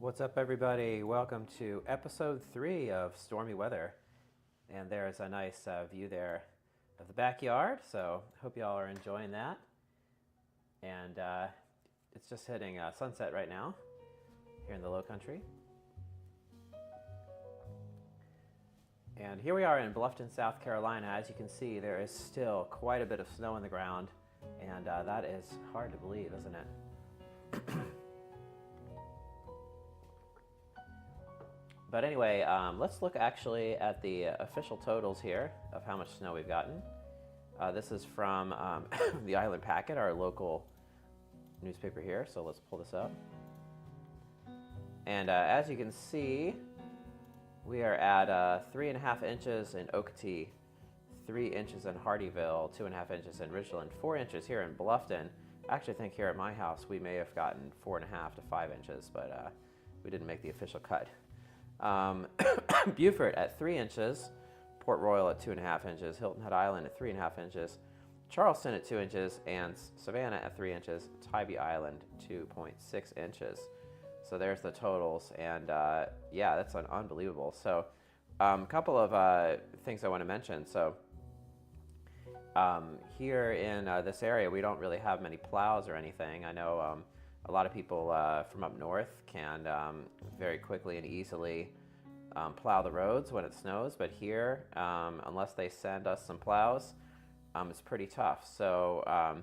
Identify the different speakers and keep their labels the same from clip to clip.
Speaker 1: What's up, everybody? Welcome to episode 3 of Stormy Weather. And there's a nice view there of the backyard, so hope y'all are enjoying that. And it's just hitting sunset right now here in the low country. And here we are in Bluffton, South Carolina. As you can see, there is still quite a bit of snow on the ground, and that is hard to believe, isn't it? But anyway, let's look actually at the official totals here of how much snow we've gotten. This is from the Island Packet, our local newspaper here, so let's pull this up. And as you can see, we are at 3.5 inches in Okeechobee, 3 inches in Hardeeville, 2.5 inches in Ridgeland, 4 inches here in Bluffton. I actually think here at my house we may have gotten 4.5 to 5 inches, but we didn't make the official cut. Beaufort at 3 inches, Port Royal at 2.5 inches, Hilton Head Island at 3.5 inches, Charleston at 2 inches, and Savannah at 3 inches, Tybee Island 2.6 inches. So there's the totals, and yeah, that's unbelievable. So a couple of things I want to mention. So here in this area, we don't really have many plows or anything. I know a lot of people from up north can very quickly and easily plow the roads when it snows, but here, unless they send us some plows, it's pretty tough. So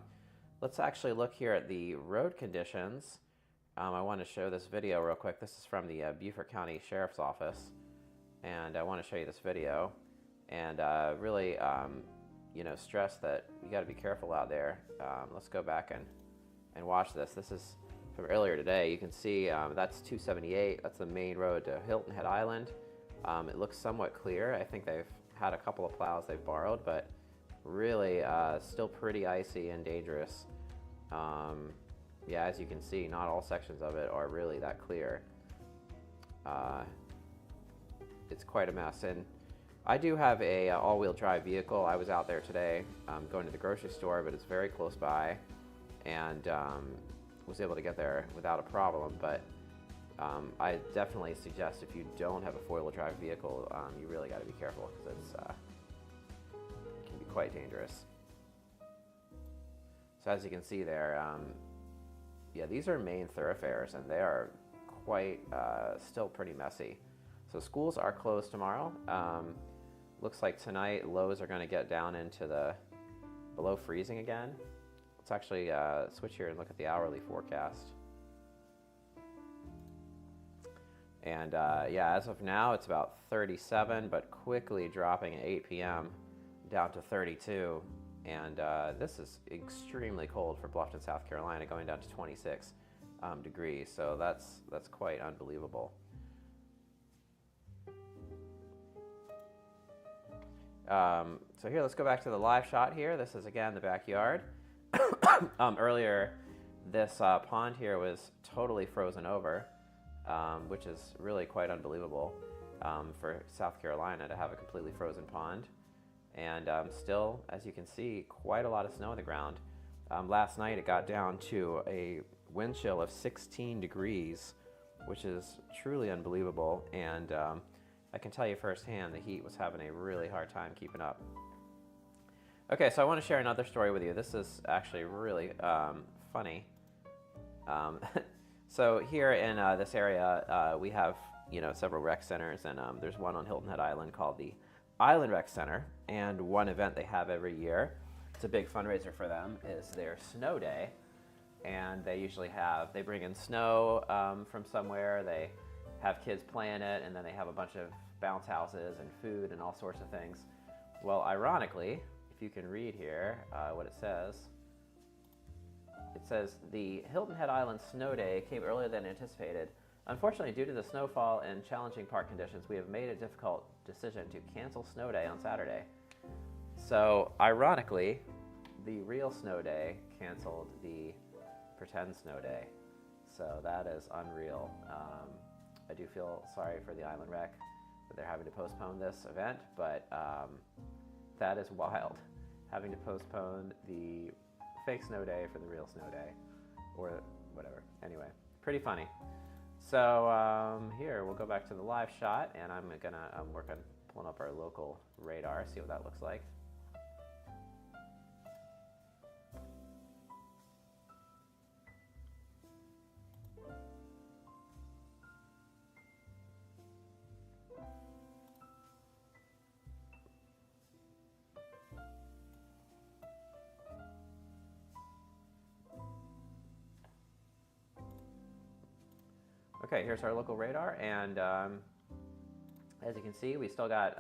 Speaker 1: let's actually look here at the road conditions. I want to show this video real quick. This is from the Beaufort County Sheriff's Office, and I want to show you this video and really stress that you got to be careful out there. Let's go back and watch this. This is from earlier today. You can see that's 278. That's the main road to Hilton Head Island. It looks somewhat clear. I think they've had a couple of plows they've borrowed, but really still pretty icy and dangerous. Yeah, as you can see, not all sections of it are really that clear. It's quite a mess, and I do have a all-wheel drive vehicle. I was out there today going to the grocery store, but it's very close by, and was able to get there without a problem. But I definitely suggest if you don't have a four-wheel drive vehicle, you really got to be careful, because it can be quite dangerous. So as you can see there, yeah, these are main thoroughfares, and they are quite still pretty messy. So schools are closed tomorrow. Looks like tonight lows are going to get down into the below freezing again. Let's actually switch here and look at the hourly forecast. And yeah, as of now, it's about 37, but quickly dropping at 8 p.m. down to 32. And this is extremely cold for Bluffton, South Carolina, going down to 26 degrees. So that's quite unbelievable. So here, let's go back to the live shot here. This is, again, the backyard. Earlier, this pond here was totally frozen over, which is really quite unbelievable for South Carolina to have a completely frozen pond. And still, as you can see, quite a lot of snow on the ground. Last night, it got down to a wind chill of 16 degrees, which is truly unbelievable. And I can tell you firsthand, the heat was having a really hard time keeping up. Okay, so I want to share another story with you. This is actually really funny. So here in this area, we have several rec centers, and there's one on Hilton Head Island called the Island Rec Center, and one event they have every year, it's a big fundraiser for them, is their snow day. And they usually they bring in snow from somewhere, they have kids playing it, and then they have a bunch of bounce houses and food and all sorts of things. Well, ironically, if you can read here what it says the Hilton Head Island snow day came earlier than anticipated. Unfortunately, due to the snowfall and challenging park conditions, we have made a difficult decision to cancel snow day on Saturday. So, ironically, the real snow day canceled the pretend snow day. So that is unreal. I do feel sorry for the Island Rec that they're having to postpone this event, but that is wild, having to postpone the fake snow day for the real snow day, or whatever. Anyway, pretty funny. So here, we'll go back to the live shot, and I'm gonna work on pulling up our local radar, see what that looks like. Okay, here's our local radar, and as you can see, we still got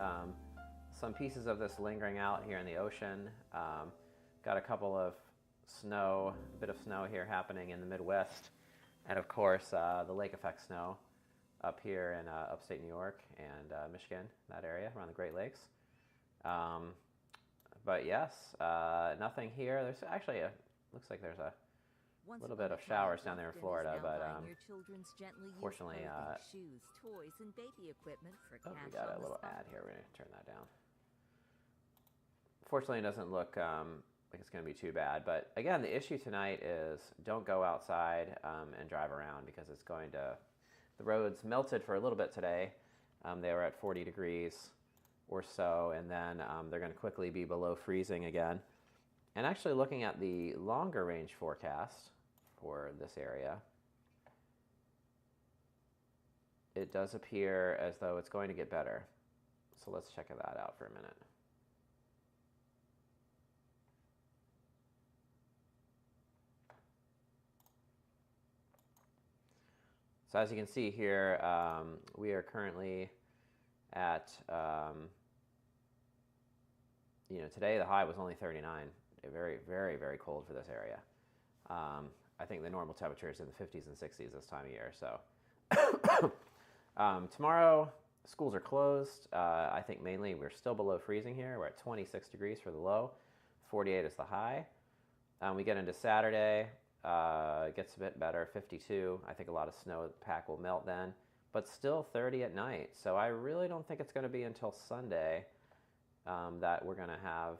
Speaker 1: some pieces of this lingering out here in the ocean. Got a couple of a bit of snow here happening in the Midwest, and of course the lake effect snow up here in upstate New York and Michigan, that area around the Great Lakes. But yes, nothing here. There's actually looks like there's a little bit of showers down there in Florida, but fortunately,
Speaker 2: shoes, toys, and baby equipment for
Speaker 1: oh, we got a little ad here. We're going to turn that down. Fortunately, it doesn't look like it's going to be too bad. But again, the issue tonight is don't go outside and drive around because it's going to. The roads melted for a little bit today. They were at 40 degrees or so, and then they're going to quickly be below freezing again. And actually, looking at the longer range forecast for this area, it does appear as though it's going to get better. So let's check that out for a minute. So as you can see here, we are currently at, today the high was only 39. Very, very, very cold for this area. I think the normal temperature is in the 50s and 60s this time of year. So tomorrow, schools are closed. I think mainly we're still below freezing here. We're at 26 degrees for the low, 48 is the high. We get into Saturday, it gets a bit better, 52. I think a lot of snowpack will melt then, but still 30 at night. So I really don't think it's going to be until Sunday that we're going to have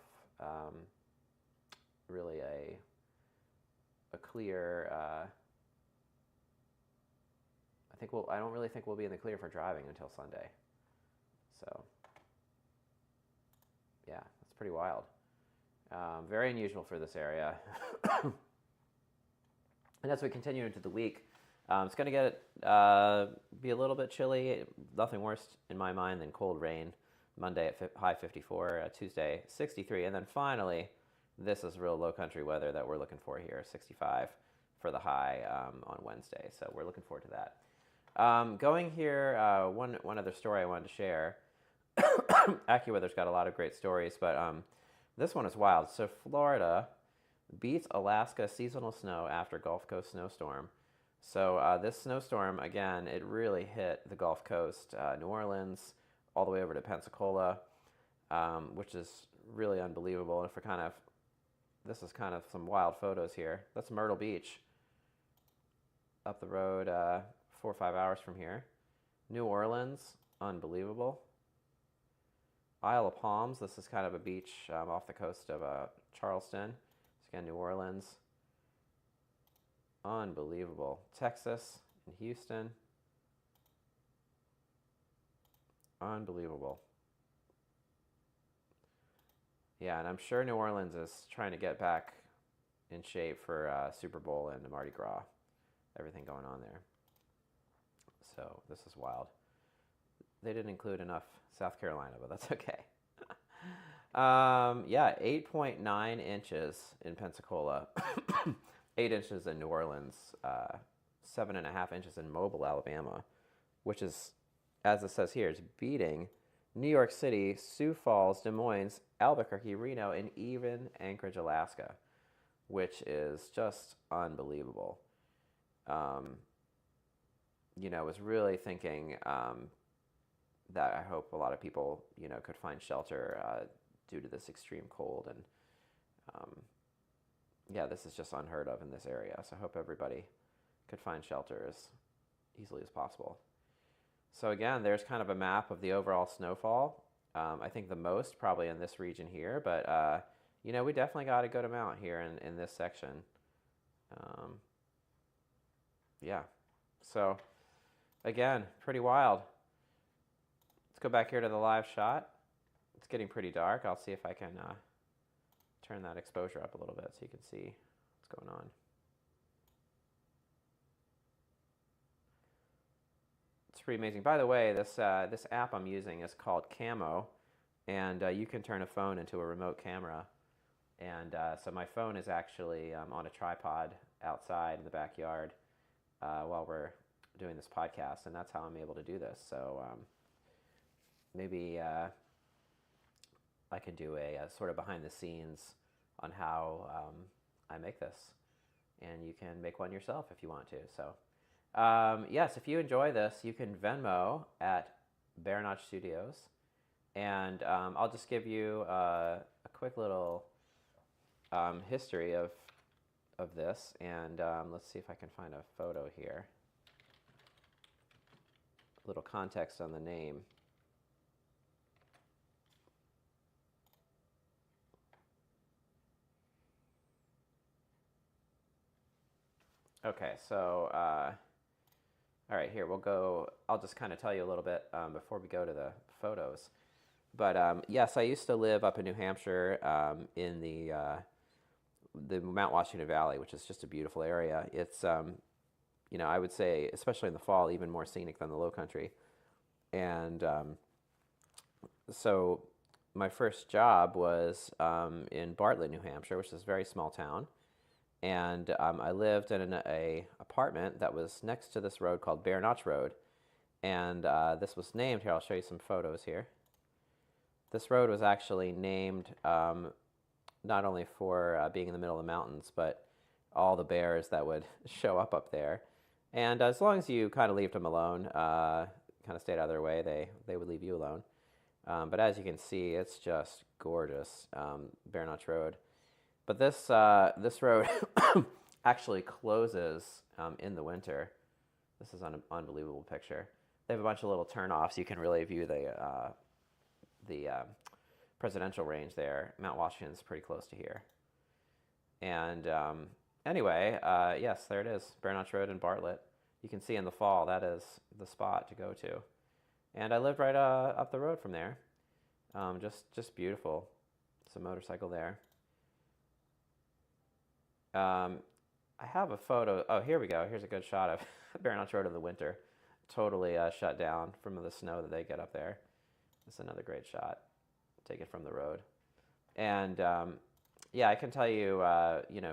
Speaker 1: really a clear. I don't really think we'll be in the clear for driving until Sunday. So yeah, that's pretty wild. Very unusual for this area. And as we continue into the week, it's going to be a little bit chilly. Nothing worse in my mind than cold rain. Monday at high 54, Tuesday 63, and then finally, this is real low country weather that we're looking for here, 65 for the high on Wednesday. So we're looking forward to that. Going here, one other story I wanted to share. AccuWeather's got a lot of great stories, but this one is wild. So Florida beats Alaska seasonal snow after Gulf Coast snowstorm. So this snowstorm, again, it really hit the Gulf Coast, New Orleans, all the way over to Pensacola, which is really unbelievable. And this is kind of some wild photos here. That's Myrtle Beach, up the road 4 or 5 hours from here. New Orleans, unbelievable. Isle of Palms, this is kind of a beach off the coast of Charleston. Again, New Orleans, unbelievable. Texas and Houston, unbelievable. Yeah, and I'm sure New Orleans is trying to get back in shape for Super Bowl and the Mardi Gras, everything going on there. So this is wild. They didn't include enough South Carolina, but that's okay. Yeah, 8.9 inches in Pensacola, 8 inches in New Orleans, 7.5 inches in Mobile, Alabama, which is, as it says here, is beating New York City, Sioux Falls, Des Moines, Albuquerque, Reno, and even Anchorage, Alaska, which is just unbelievable. Was really thinking that I hope a lot of people, could find shelter due to this extreme cold. And yeah, this is just unheard of in this area. So I hope everybody could find shelter as easily as possible. So again, there's kind of a map of the overall snowfall. I think the most probably in this region here, but we definitely got a good amount here in this section. Yeah, so again, pretty wild. Let's go back here to the live shot. It's getting pretty dark. I'll see if I can turn that exposure up a little bit so you can see what's going on. It's pretty amazing. By the way, this app I'm using is called Camo, and you can turn a phone into a remote camera. And so my phone is actually on a tripod outside in the backyard while we're doing this podcast, and that's how I'm able to do this. So maybe I can do a sort of behind the scenes on how I make this, and you can make one yourself if you want to. So yes, if you enjoy this, you can Venmo at Bear Notch Studios, and I'll just give you a quick little history of this, and let's see if I can find a photo here. A little context on the name. Okay, so all right, here we'll go. I'll just kind of tell you a little bit before we go to the photos. But yes, I used to live up in New Hampshire in the Mount Washington Valley, which is just a beautiful area. It's I would say, especially in the fall, even more scenic than the Low Country. And so my first job was in Bartlett, New Hampshire, which is a very small town. And I lived in an apartment that was next to this road called Bear Notch Road. And this was named, here, I'll show you some photos here. This road was actually named not only for being in the middle of the mountains, but all the bears that would show up there. And as long as you kind of leave them alone, kind of stayed out of their way, they would leave you alone. But as you can see, it's just gorgeous, Bear Notch Road. But this road actually closes in the winter. This is an unbelievable picture. They have a bunch of little turnoffs. You can really view the presidential range there. Mount Washington's pretty close to here. And anyway, yes, there it is, Bear Notch Road in Bartlett. You can see in the fall, that is the spot to go to. And I lived right up the road from there. Just beautiful. It's a motorcycle there. I have a photo. Oh, here we go. Here's a good shot of Bear Notch Road in the winter. Totally shut down from the snow that they get up there. It's another great shot. Take it from the road. And yeah, I can tell you,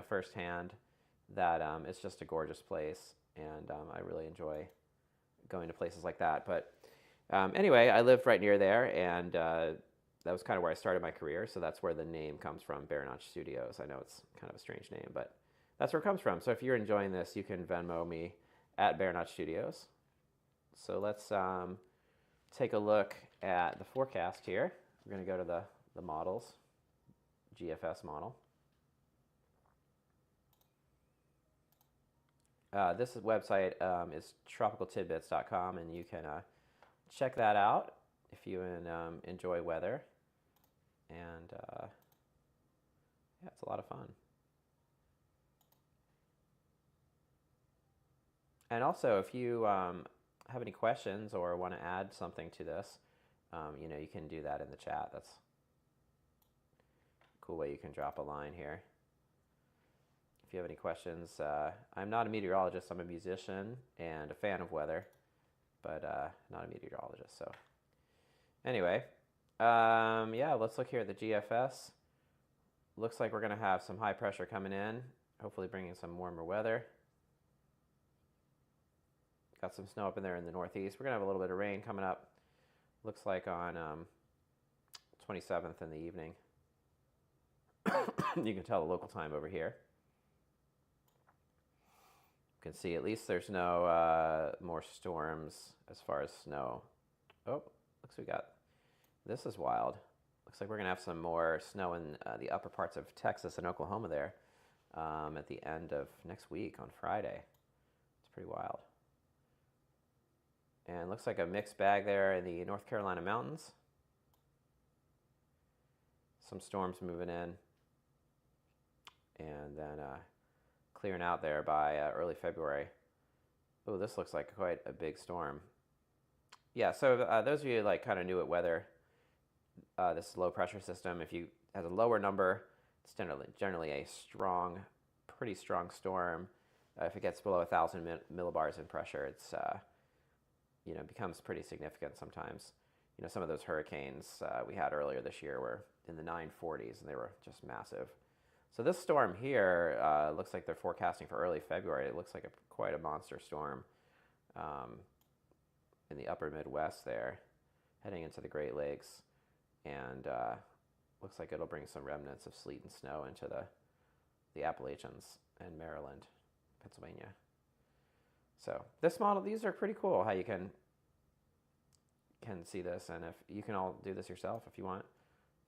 Speaker 1: firsthand that it's just a gorgeous place, and I really enjoy going to places like that. But anyway, I lived right near there, and that was kind of where I started my career, so that's where the name comes from, Bear Notch Studios. I know it's kind of a strange name, but that's where it comes from. So if you're enjoying this, you can Venmo me at Bear Notch Studios. So let's take a look at the forecast here. We're going to go to the models, GFS model. This website is tropicaltidbits.com, and you can check that out if you enjoy weather. And yeah, it's a lot of fun. And also, if you have any questions or want to add something to this, you can do that in the chat. That's a cool way you can drop a line here. If you have any questions, I'm not a meteorologist. I'm a musician and a fan of weather, but not a meteorologist. So anyway, yeah, let's look here at the GFS. Looks like we're going to have some high pressure coming in, hopefully bringing some warmer weather. Got some snow up in there in the northeast. We're going to have a little bit of rain coming up. Looks like on 27th in the evening. You can tell the local time over here. You can see at least there's no more storms as far as snow. Oh, looks we got, this is wild. Looks like we're going to have some more snow in the upper parts of Texas and Oklahoma there at the end of next week on Friday. It's pretty wild. And looks like a mixed bag there in the North Carolina mountains. Some storms moving in. And then clearing out there by early February. Oh, this looks like quite a big storm. Yeah, so those of you like kind of new at weather, this low pressure system, if you has a lower number, it's generally a strong, pretty strong storm. If it gets below 1,000 millibars in pressure, it's becomes pretty significant sometimes. Some of those hurricanes we had earlier this year were in the 940s, and they were just massive. So this storm here looks like they're forecasting for early February. It looks like quite a monster storm in the upper Midwest there, heading into the Great Lakes, and looks like it'll bring some remnants of sleet and snow into the Appalachians and Maryland, Pennsylvania. So this model, these are pretty cool. How you can see this, and if you can all do this yourself if you want,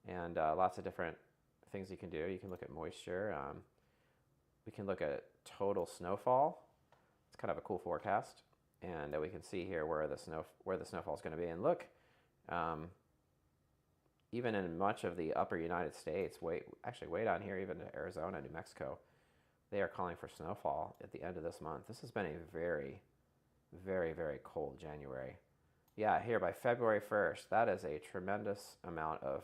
Speaker 1: and lots of different things you can do. You can look at moisture. We can look at total snowfall. It's kind of a cool forecast, and we can see here where the snowfall is going to be. And look, even in much of the upper United States, way down here, even to Arizona, New Mexico, they are calling for snowfall at the end of this month. This has been a very, very, very cold January. Yeah, here by February 1st, that is a tremendous amount of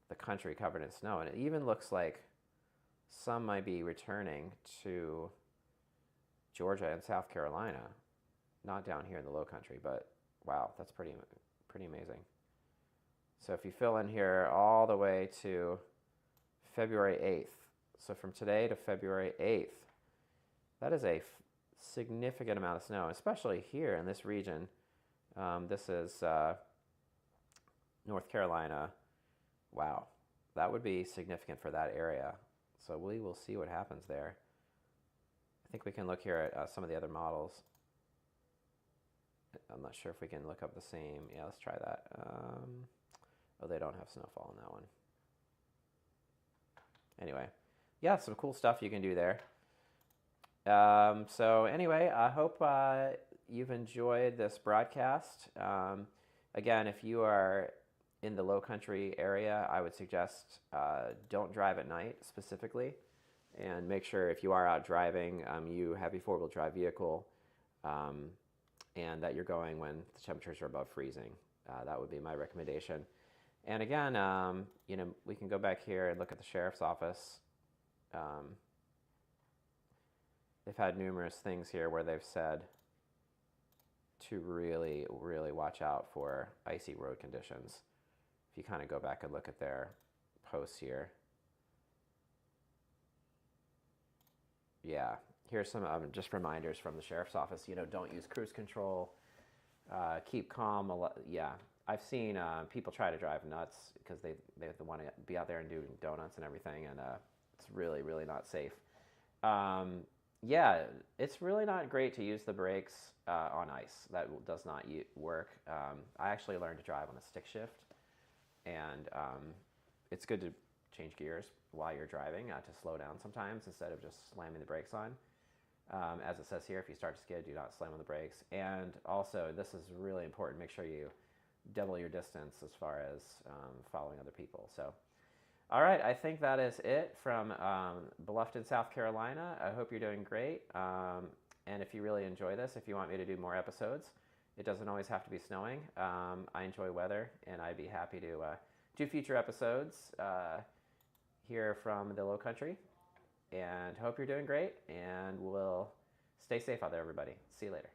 Speaker 1: the country covered in snow. And it even looks like some might be returning to Georgia and South Carolina. Not down here in the low country, but wow, that's pretty amazing. So if you fill in here all the way to February 8th, so from today to February 8th, that is a significant amount of snow, especially here in this region. This is North Carolina. Wow, that would be significant for that area. So we will see what happens there. I think we can look here at some of the other models. I'm not sure if we can look up the same. Yeah, let's try that. Oh, they don't have snowfall in that one. Anyway, yeah, some cool stuff you can do there. So anyway, I hope you've enjoyed this broadcast. Again, if you are in the low country area, I would suggest don't drive at night specifically, and make sure if you are out driving, you have a four-wheel drive vehicle, and that you're going when the temperatures are above freezing. That would be my recommendation. And again, we can go back here and look at the sheriff's office. They've had numerous things here where they've said to really, really watch out for icy road conditions. If you kind of go back and look at their posts here. Yeah, here's some just reminders from the sheriff's office. Don't use cruise control. Keep calm. Yeah, I've seen people try to drive nuts because they want to be out there and do donuts and everything, and it's really, really not safe. Yeah, it's really not great to use the brakes on ice. That does not work. I actually learned to drive on a stick shift, and it's good to change gears while you're driving to slow down sometimes instead of just slamming the brakes on. As it says here, if you start to skid, do not slam on the brakes. And also, this is really important, make sure you double your distance as far as following other people. So, all right, I think that is it from Bluffton, South Carolina. I hope you're doing great. And if you really enjoy this, if you want me to do more episodes, it doesn't always have to be snowing. I enjoy weather, and I'd be happy to do future episodes here from the Low Country. And hope you're doing great, and we'll stay safe out there, everybody. See you later.